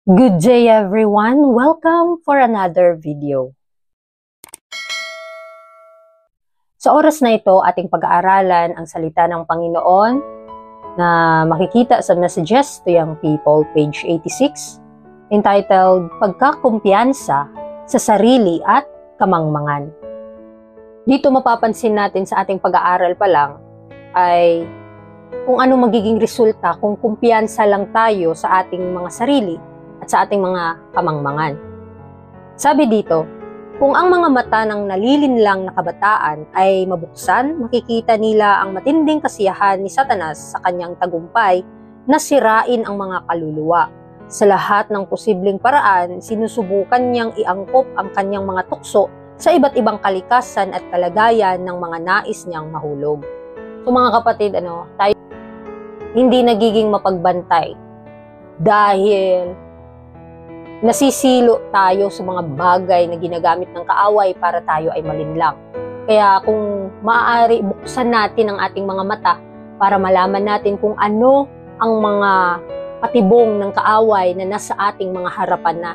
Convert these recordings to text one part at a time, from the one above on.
Good day everyone! Welcome for another video. Sa oras na ito, ating pag-aaralan ang salita ng Panginoon na makikita sa Messages to Young People, page 86, entitled Pagkakumpiyansa sa Sarili at Kamangmangan. Dito mapapansin natin sa ating pag-aaral pa lang ay kung ano magiging resulta kung kumpiyansa lang tayo sa ating mga sarili at sa ating mga kamangmangan. Sabi dito, kung ang mga mata ng nalilinlang na kabataan ay mabuksan, makikita nila ang matinding kasiyahan ni Satanas sa kanyang tagumpay na sirain ang mga kaluluwa. Sa lahat ng posibleng paraan, sinusubukan niyang iangkop ang kanyang mga tukso sa iba't ibang kalikasan at kalagayan ng mga nais niyang mahulog. So mga kapatid, tayo hindi nagiging mapagbantay dahil nasisilo tayo sa mga bagay na ginagamit ng kaaway para tayo ay malinlang. Kaya kung maaari, buksan natin ang ating mga mata para malaman natin kung ano ang mga patibong ng kaaway na nasa ating mga harapan na.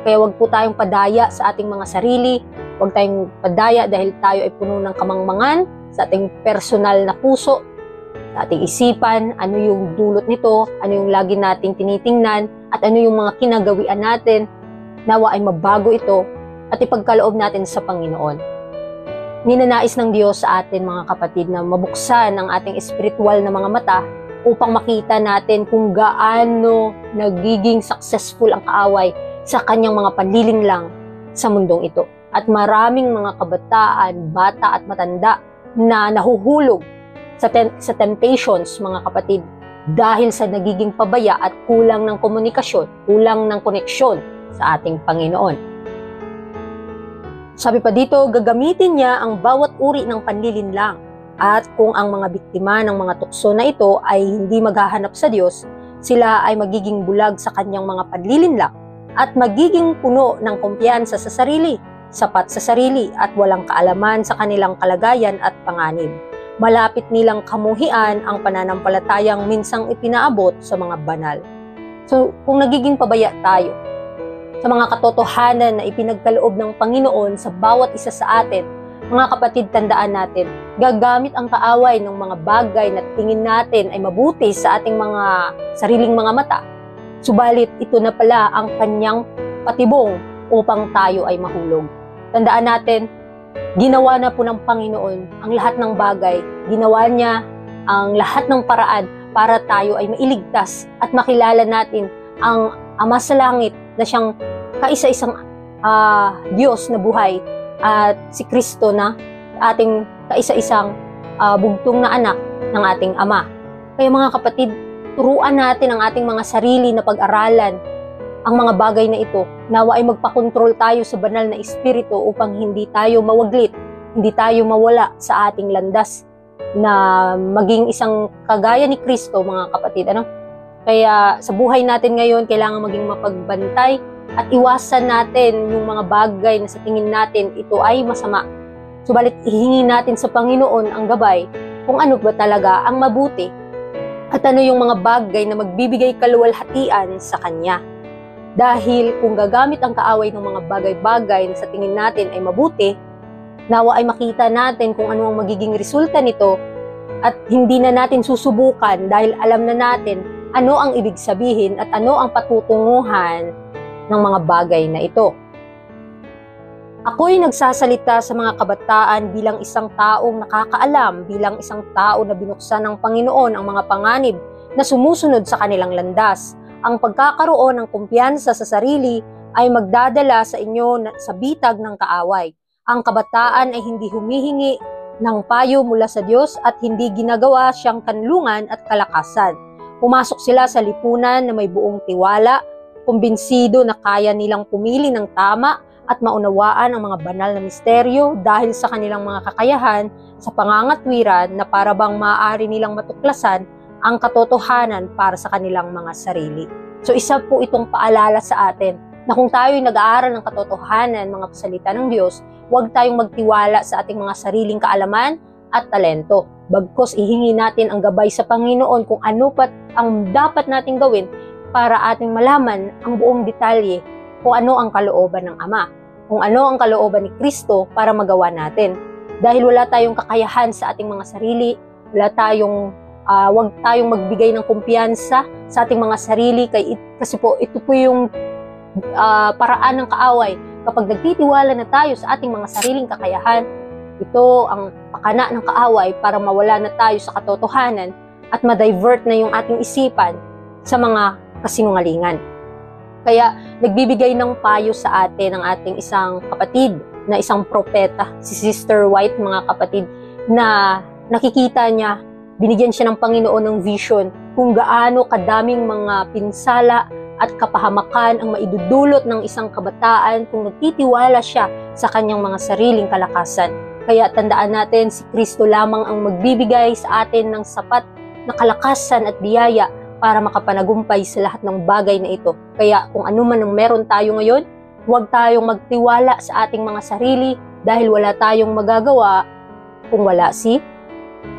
Kaya wag po tayong padaya sa ating mga sarili, wag tayong padaya dahil tayo ay puno ng kamangmangan sa ating personal na puso, sa ating isipan, ano yung dulot nito, ano yung lagi nating tinitingnan, at ano yung mga kinagawian natin, nawa ay mabago ito at ipagkaloob natin sa Panginoon. Ninanais ng Diyos sa atin mga kapatid na mabuksan ang ating espiritual na mga mata upang makita natin kung gaano nagiging successful ang kaaway sa kanyang mga panlilinlang sa mundong ito. At maraming mga kabataan, bata at matanda na nahuhulog sa temptations mga kapatid dahil sa nagiging pabaya at kulang ng komunikasyon, kulang ng koneksyon sa ating Panginoon. Sabi pa dito, gagamitin niya ang bawat uri ng panlilinlang at kung ang mga biktima ng mga tukso na ito ay hindi maghahanap sa Diyos, sila ay magiging bulag sa kanyang mga panlilinlang at magiging puno ng kumpiyansa sa sarili, sapat sa sarili at walang kaalaman sa kanilang kalagayan at panganib. Malapit nilang kamuhian ang pananampalatayang minsang ipinaabot sa mga banal. So, kung nagiging pabaya tayo sa mga katotohanan na ipinagkaloob ng Panginoon sa bawat isa sa atin, mga kapatid, tandaan natin, gagamit ang kaaway ng mga bagay na tingin natin ay mabuti sa ating mga sariling mga mata. Subalit, ito na pala ang kanyang patibong upang tayo ay mahulog. Tandaan natin, ginawa na po ng Panginoon ang lahat ng bagay. Ginawa niya ang lahat ng paraan para tayo ay mailigtas at makilala natin ang Ama sa Langit na siyang kaisa-isang Diyos na buhay at si Kristo na ating kaisa-isang bugtong na anak ng ating Ama. Kaya mga kapatid, turuan natin ang ating mga sarili na pag-aralan ang mga bagay na ito. Nawa ay magpakontrol tayo sa banal na espiritu upang hindi tayo mawaglit, hindi tayo mawala sa ating landas na maging isang kagaya ni Kristo, mga kapatid. Kaya sa buhay natin ngayon, kailangan maging mapagbantay at iwasan natin yung mga bagay na sa tingin natin ito ay masama. Subalit ihingi natin sa Panginoon ang gabay kung ano ba talaga ang mabuti at ano yung mga bagay na magbibigay kaluwalhatian sa Kanya. Dahil kung gagamit ang kaaway ng mga bagay-bagay na sa tingin natin ay mabuti, nawa ay makita natin kung ano ang magiging resulta nito at hindi na natin susubukan dahil alam na natin ano ang ibig sabihin at ano ang patutunguhan ng mga bagay na ito. Ako'y nagsasalita sa mga kabataan bilang isang taong nakakaalam, bilang isang tao na binuksan ng Panginoon ang mga panganib na sumusunod sa kanilang landas. Ang pagkakaroon ng kumpiyansa sa sarili ay magdadala sa inyo sa bitag ng kaaway. Ang kabataan ay hindi humihingi ng payo mula sa Diyos at hindi ginagawa siyang kanlungan at kalakasan. Pumasok sila sa lipunan na may buong tiwala, kumbinsido na kaya nilang pumili ng tama at maunawaan ang mga banal na misteryo dahil sa kanilang mga kakayahan sa pangangatwiran na para bang maaari nilang matuklasan ang katotohanan para sa kanilang mga sarili. So isa po itong paalala sa atin na kung tayo'y nag-aaral ng katotohanan, mga salita ng Diyos, huwag tayong magtiwala sa ating mga sariling kaalaman at talento. Bagkus ihingi natin ang gabay sa Panginoon kung ano pa ang dapat nating gawin para ating malaman ang buong detalye kung ano ang kalooban ng Ama, kung ano ang kalooban ni Kristo para magawa natin. Dahil wala tayong kakayahan sa ating mga sarili, wag tayong magbigay ng kumpiyansa sa ating mga sarili kasi po ito po yung paraan ng kaaway. Kapag nagtitiwala na tayo sa ating mga sariling kakayahan, ito ang pakana ng kaaway para mawala na tayo sa katotohanan at ma-divert na yung ating isipan sa mga kasinungalingan. Kaya nagbibigay ng payo sa atin ang ating isang kapatid na isang propeta, si Sister White, mga kapatid, na nakikita niya, binigyan siya ng Panginoon ng vision kung gaano kadaming mga pinsala at kapahamakan ang maidudulot ng isang kabataan kung nagtitiwala siya sa kanyang mga sariling kalakasan. Kaya tandaan natin, si Kristo lamang ang magbibigay sa atin ng sapat na kalakasan at biyaya para makapanagumpay sa lahat ng bagay na ito. Kaya kung ano man ang meron tayo ngayon, huwag tayong magtiwala sa ating mga sarili dahil wala tayong magagawa kung wala si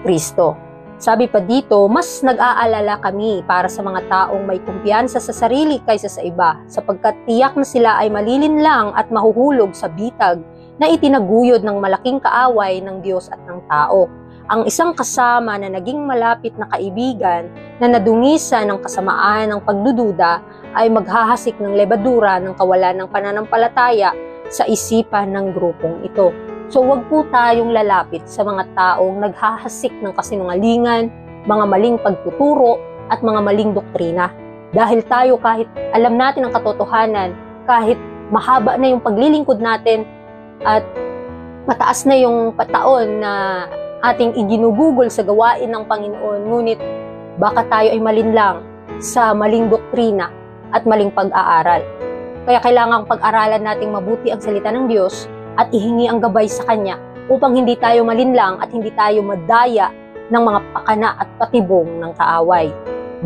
Kristo. Sabi pa dito, mas nag-aalala kami para sa mga taong may kumpiyansa sa sarili kaysa sa iba, sapagkat tiyak na sila ay malilinlang at mahuhulog sa bitag na itinaguyod ng malaking kaaway ng Diyos at ng tao. Ang isang kasama na naging malapit na kaibigan na nadungisan ng kasamaan ng pagdududa ay maghahasik ng lebadura ng kawalan ng pananampalataya sa isipan ng grupong ito. So wag po tayong lalapit sa mga taong naghahasik ng kasinungalingan, mga maling pagtuturo at mga maling doktrina. Dahil tayo kahit alam natin ang katotohanan, kahit mahaba na yung paglilingkod natin at mataas na yung pataon na ating iginugugol sa gawain ng Panginoon, ngunit baka tayo ay malinlang sa maling doktrina at maling pag-aaral. Kaya kailangang pag-aralan nating mabuti ang salita ng Diyos at ihingi ang gabay sa Kanya upang hindi tayo malinlang at hindi tayo madaya ng mga pakana at patibong ng kaaway.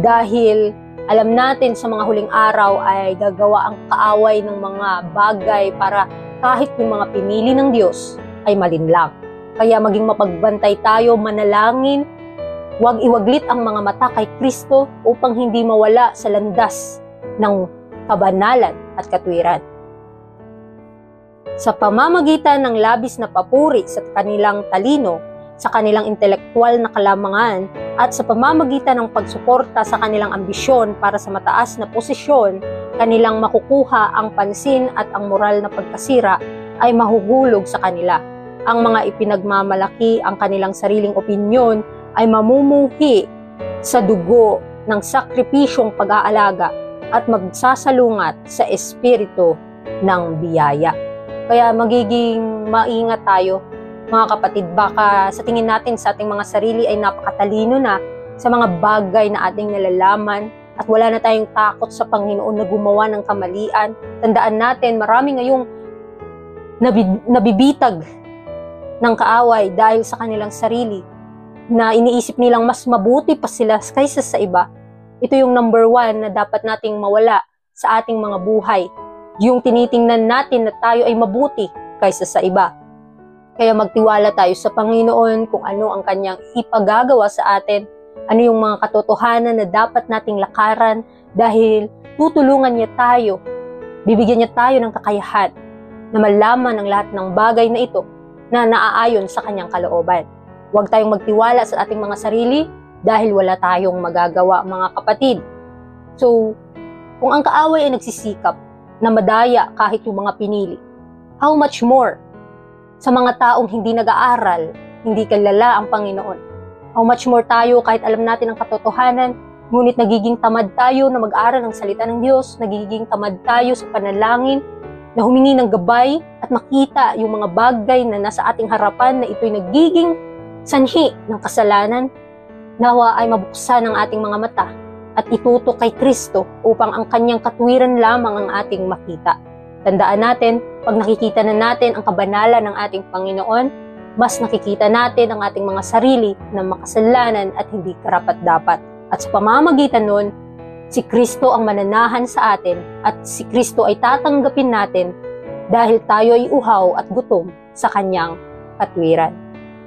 Dahil alam natin sa mga huling araw ay gagawa ang kaaway ng mga bagay para kahit yung mga pinili ng Diyos ay malinlang. Kaya maging mapagbantay tayo, manalangin, huwag iwaglit ang mga mata kay Kristo upang hindi mawala sa landas ng kabanalan at katwiran. Sa pamamagitan ng labis na papuri sa kanilang talino, sa kanilang intelektual na kalamangan, at sa pamamagitan ng pagsuporta sa kanilang ambisyon para sa mataas na posisyon, kanilang makukuha ang pansin at ang moral na pagkasira ay mahuhulog sa kanila. Ang mga ipinagmamalaki ang kanilang sariling opinyon ay mamumuhi sa dugo ng sakripisyong pag-aalaga at magsasalungat sa espiritu ng biyaya. Kaya magiging maingat tayo, mga kapatid. Baka sa tingin natin sa ating mga sarili ay napakatalino na sa mga bagay na ating nalalaman at wala na tayong takot sa Panginoon na gumawa ng kamalian. Tandaan natin, marami ngayong nabibitag ng kaaway dahil sa kanilang sarili na iniisip nilang mas mabuti pa sila kaysa sa iba. Ito yung number 1 na dapat nating mawala sa ating mga buhay. Yung tinitingnan natin na tayo ay mabuti kaysa sa iba. Kaya magtiwala tayo sa Panginoon kung ano ang Kanyang ipagagawa sa atin, ano yung mga katotohanan na dapat nating lakaran dahil tutulungan niya tayo, bibigyan niya tayo ng kakayahan na malaman ang lahat ng bagay na ito na naaayon sa Kanyang kalooban. Huwag tayong magtiwala sa ating mga sarili dahil wala tayong magagawa, mga kapatid. So, kung ang kaaway ay nagsisikap na madaya kahit yung mga pinili, how much more sa mga taong hindi nag-aaral, hindi kilala ang Panginoon? How much more tayo kahit alam natin ang katotohanan, ngunit nagiging tamad tayo na mag-aaral ng salita ng Diyos, nagiging tamad tayo sa panalangin, na humingi ng gabay at makita yung mga bagay na nasa ating harapan na ito'y nagiging sanhi ng kasalanan. Nawa ay mabuksan ang ating mga mata at itutok kay Kristo upang ang Kanyang katwiran lamang ang ating makita. Tandaan natin, pag nakikita na natin ang kabanalan ng ating Panginoon, mas nakikita natin ang ating mga sarili na makasalanan at hindi karapat-dapat. At sa pamamagitan nun, si Kristo ang mananahan sa atin at si Kristo ay tatanggapin natin dahil tayo ay uhaw at gutom sa Kanyang katwiran.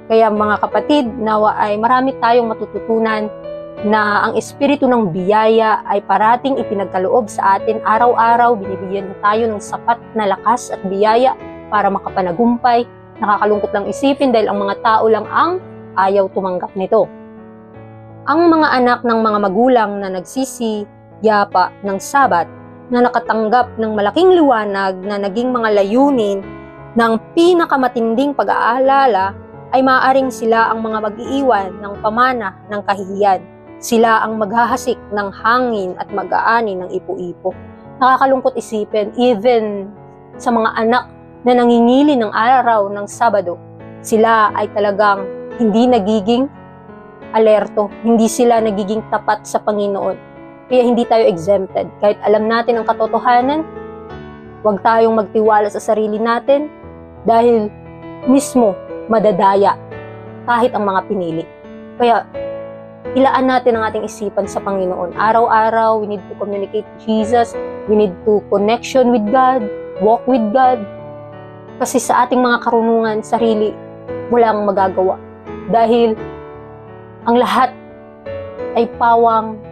Kaya mga kapatid, nawa ay marami tayong matututunan na ang espiritu ng biyaya ay parating ipinagkaloob sa atin araw-araw. Binibigyan na tayo ng sapat na lakas at biyaya para makapanagumpay. Nakakalungkot lang isipin dahil ang mga tao lang ang ayaw tumanggap nito. Ang mga anak ng mga magulang na nagsisiyapa ng Sabat, na nakatanggap ng malaking liwanag na naging mga layunin ng pinakamatinding pag-aalala, ay maaaring sila ang mga mag-iiwan ng pamana ng kahihiyan. Sila ang maghahasik ng hangin at mag-aani ng ipo-ipo. Nakakalungkot isipin, even sa mga anak na nangingili ng araw ng Sabado, sila ay talagang hindi nagiging alerto, hindi sila nagiging tapat sa Panginoon. Kaya hindi tayo exempted. Kahit alam natin ang katotohanan, huwag tayong magtiwala sa sarili natin dahil mismo madadaya kahit ang mga pinili. Kaya ilaan natin ang ating isipan sa Panginoon. Araw-araw, we need to communicate with Jesus. We need to connection with God, walk with God. Kasi sa ating mga karunungan, sarili, walang magagawa. Dahil ang lahat ay pawang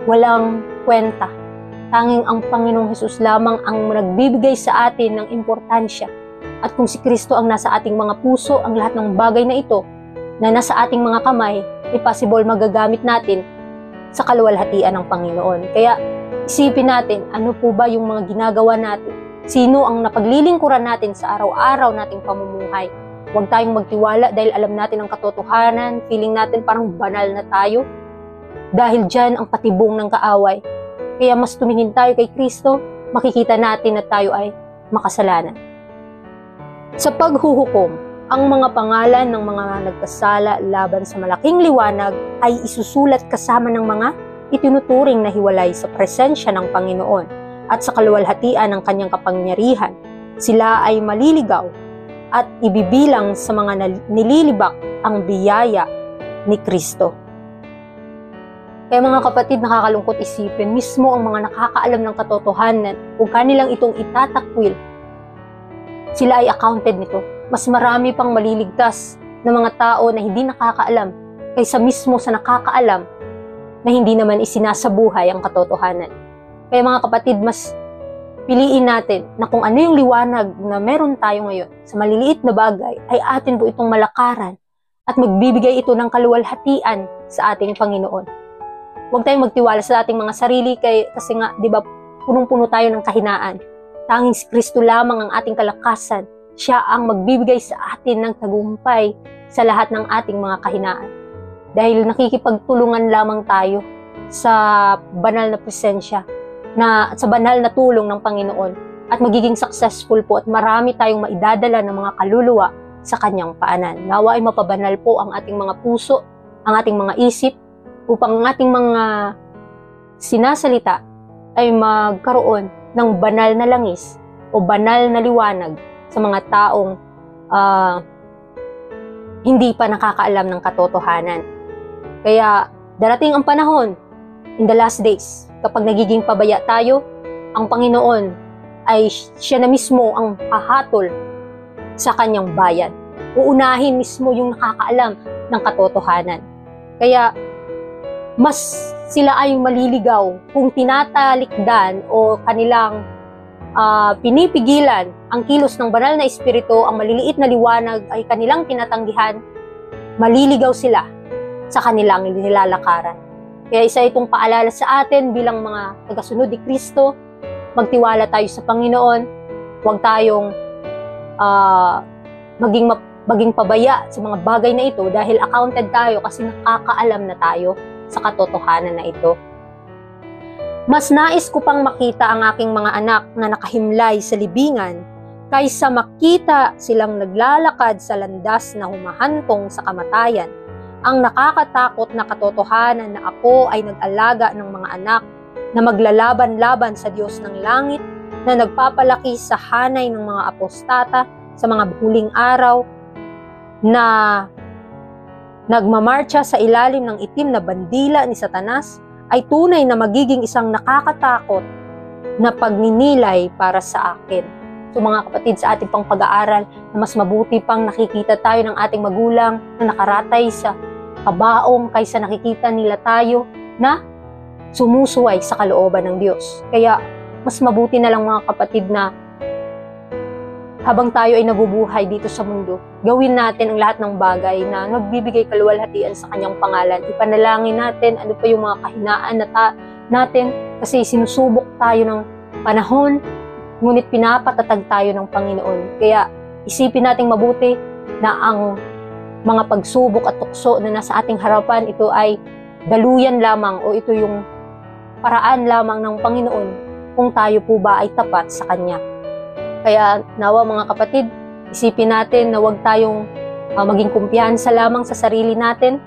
walang kwenta. Tanging ang Panginoong Hesus lamang ang nagbibigay sa atin ng importansya. At kung si Kristo ang nasa ating mga puso, ang lahat ng bagay na ito na nasa ating mga kamay, possible magagamit natin sa kaluwalhatian ng Panginoon. Kaya isipin natin, ano po ba yung mga ginagawa natin? Sino ang napaglilingkuran natin sa araw-araw nating pamumuhay? Huwag tayong magtiwala dahil alam natin ang katotohanan, feeling natin parang banal na tayo. Dahil dyan ang patibong ng kaaway. Kaya mas tumingin tayo kay Kristo, makikita natin na tayo ay makasalanan. Sa paghuhukom, ang mga pangalan ng mga nagkasala laban sa malaking liwanag ay isusulat kasama ng mga itinuturing na hiwalay sa presensya ng Panginoon at sa kaluwalhatian ng kanyang kapangyarihan. Sila ay maliligaw at ibibilang sa mga nililibak ang biyaya ni Kristo. Kaya mga kapatid, nakakalungkot isipin, mismo ang mga nakakaalam ng katotohanan, kung kanilang itong itatakwil, sila ay accounted nito. Mas marami pang maliligtas na mga tao na hindi nakakaalam kaysa mismo sa nakakaalam na hindi naman isinasabuhay ang katotohanan. Kaya mga kapatid, mas piliin natin na kung ano yung liwanag na meron tayo ngayon sa maliliit na bagay, ay atin po itong malakaran at magbibigay ito ng kaluwalhatian sa ating Panginoon. Huwag tayong magtiwala sa ating mga sarili kasi nga, di ba, punong-puno tayo ng kahinaan. Tanging si Kristo lamang ang ating kalakasan. Siya ang magbibigay sa atin ng tagumpay sa lahat ng ating mga kahinaan. Dahil nakikipagtulungan lamang tayo sa banal na presensya, sa banal na tulong ng Panginoon. At magiging successful po at marami tayong maidadala ng mga kaluluwa sa kanyang paanan. Nawa ay mapabanal po ang ating mga puso, ang ating mga isip, upang ang ating mga sinasalita ay magkaroon ng banal na langis o banal na liwanag sa mga taong hindi pa nakakaalam ng katotohanan. Kaya darating ang panahon, in the last days, kapag nagiging pabaya tayo, ang Panginoon ay siya na mismo ang hahatol sa kanyang bayan. Uunahin mismo yung nakakaalam ng katotohanan. Kaya mas sila ay maliligaw kung tinatalikdan o kanilang pinipigilan ang kilos ng banal na espiritu, ang maliliit na liwanag ay kanilang tinatanggihan, maliligaw sila sa kanilang nilalakaran. Kaya isa itong paalala sa atin bilang mga tagasunod ni Kristo, magtiwala tayo sa Panginoon, huwag tayong maging pabaya sa mga bagay na ito dahil accounted tayo kasi nakakaalam na tayo sa katotohanan na ito. Mas nais ko pang makita ang aking mga anak na nakahimlay sa libingan kaysa makita silang naglalakad sa landas na humahantong sa kamatayan. Ang nakakatakot na katotohanan na ako ay nag-alaga ng mga anak na maglalaban-laban sa Diyos ng langit, na nagpapalaki sa hanay ng mga apostata sa mga huling araw, na nagmamarcha sa ilalim ng itim na bandila ni Satanas, ay tunay na magiging isang nakakatakot na pagninilay para sa akin. So mga kapatid, sa ating pang pag-aaral, na mas mabuti pang nakikita tayo ng ating magulang na nakaratay sa kabaong kaysa nakikita nila tayo na sumusuway sa kalooban ng Diyos. Kaya mas mabuti na lang mga kapatid na habang tayo ay nabubuhay dito sa mundo, gawin natin ang lahat ng bagay na nagbibigay kaluwalhatian sa kanyang pangalan. Ipanalangin natin ano pa yung mga kahinaan natin kasi sinusubok tayo ng panahon, ngunit pinapatatag tayo ng Panginoon. Kaya isipin nating mabuti na ang mga pagsubok at tukso na nasa ating harapan, ito ay daluyan lamang o ito yung paraan lamang ng Panginoon kung tayo po ba ay tapat sa Kanya. Kaya nawa mga kapatid, isipin natin na huwag tayong maging kumpiyansa lamang sa sarili natin,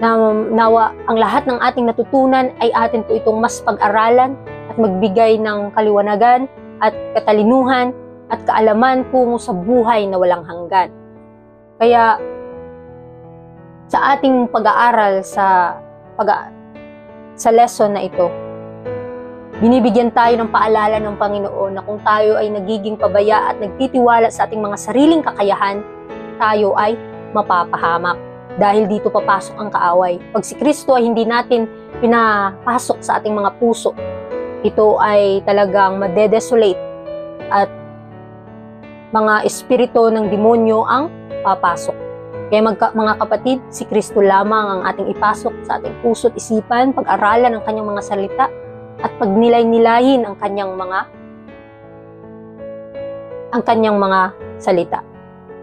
na nawa ang lahat ng ating natutunan ay atin po itong mas pag-aralan at magbigay ng kaliwanagan at katalinuhan at kaalaman tungo sa buhay na walang hanggan. Kaya sa ating pag-aaral sa lesson na ito, binibigyan tayo ng paalala ng Panginoon na kung tayo ay nagiging pabaya at nagtitiwala sa ating mga sariling kakayahan, tayo ay mapapahamak. Dahil dito papasok ang kaaway. Pag si Kristo ay hindi natin pinapasok sa ating mga puso, ito ay talagang madedesolate at mga espiritu ng demonyo ang papasok. Kaya mga kapatid, si Kristo lamang ang ating ipasok sa ating puso at isipan, pag-aralan ang kanyang mga salita, at pagnilay-nilayin ang kanyang mga salita.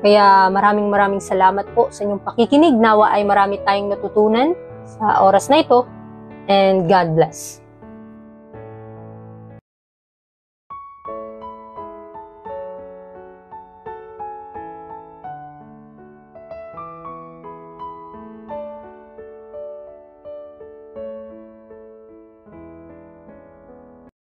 Kaya maraming salamat po sa inyong pakikinig. Nawa ay marami tayong natutunan sa oras na ito, and God bless.